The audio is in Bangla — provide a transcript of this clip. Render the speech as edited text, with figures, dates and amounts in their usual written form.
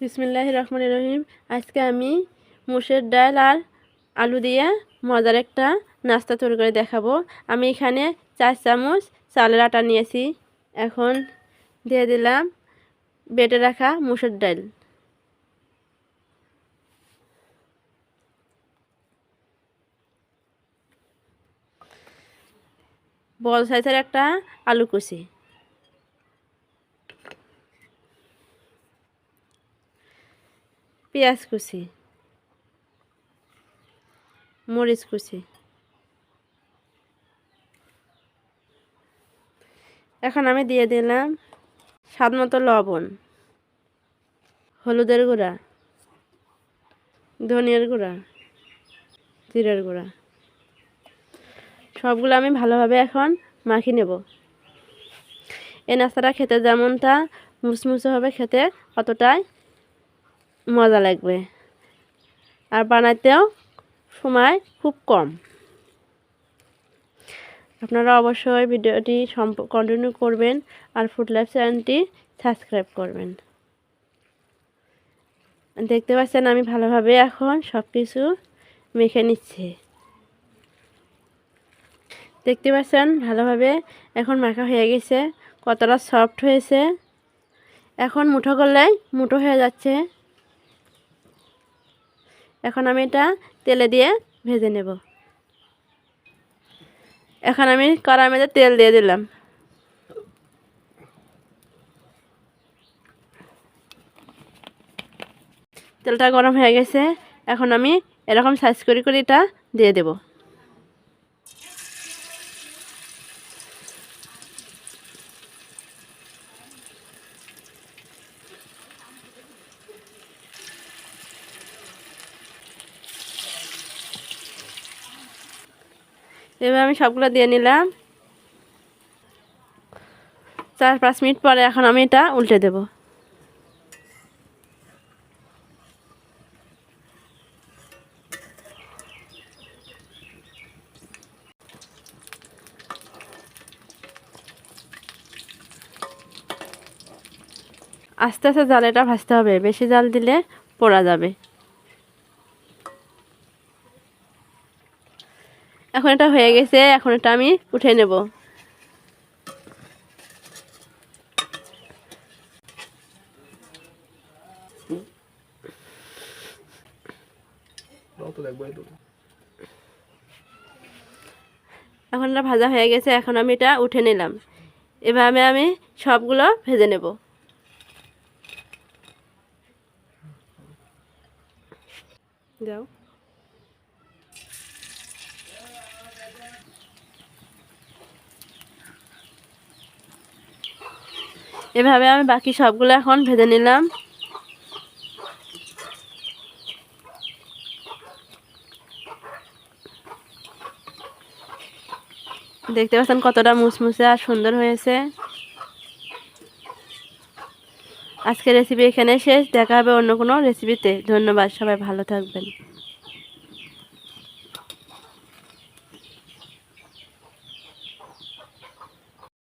বিসমিল্লাহির রহমানির রহিম। আজকে আমি মুসুর ডাল আর আলু দিয়ে মজার একটা নাস্তা তৈরি করে দেখাবো। আমি এখানে 4 চামচ চালের আটা নিয়েছি। এখন দিয়ে দিলাম বেটে রাখা মুসুর ডাল, বড় সাইজের একটা আলু কুচি, পেঁয়াজ কুচি, মরিচ কুচি। এখন আমি দিয়ে দিলাম স্বাদ মতো লবণ, হলুদের গুঁড়া, ধনিয়ার গুঁড়া, জিরার গুঁড়া। সবগুলো আমি ভালোভাবে এখন মাখিয়ে নেব। এই নাস্তাটা খেতে যেমনটা মুচমুচে হবে, খেতে অতটাই মজা লাগবে, আর বানাতেও সময় খুব কম। আপনারা অবশ্যই ভিডিওটি কন্টিনিউ করবেন আর ফুড লাইফ চ্যানেলটি সাবস্ক্রাইব করবেন। দেখতে পাচ্ছেন আমি ভালোভাবে এখন সব কিছু মেখে নিচ্ছি। দেখতে পাচ্ছেন ভালোভাবে এখন মাখা হয়ে গেছে, কতটা সফট হয়েছে। এখন মুঠো করলেই মুঠো হয়ে যাচ্ছে। এখন আমি এটা তেলে দিয়ে ভেজে নেব। এখন আমি কড়াইয়ের মধ্যে তেল দিয়ে দিলাম। তেলটা গরম হয়ে গেছে। এখন আমি এরকম সাইজ করে এটা দিয়ে দেব। এবার আমি সবগুলো দিয়ে নিলাম। 4-5 মিনিট পরে এখন আমি এটা উল্টে দেব। আস্তে আস্তে জাল ভাজতে হবে, বেশি জাল দিলে পোড়া যাবে। এখন এটা হয়ে গেছে, এখন এটা আমি উঠে নেব। এখন এটা ভাজা হয়ে গেছে, এখন আমি এটা উঠে নিলাম। এভাবে আমি সবগুলো ভেজে নেব। যাও, এভাবে আমি বাকি সবগুলো এখন ভেজে নিলাম। দেখতে পাচ্ছেন কতটা মুচমুচে আর সুন্দর হয়েছে। আজকের রেসিপি এখানে শেষ। দেখা হবে অন্য কোনো রেসিপিতে। ধন্যবাদ, সবাই ভালো থাকবেন।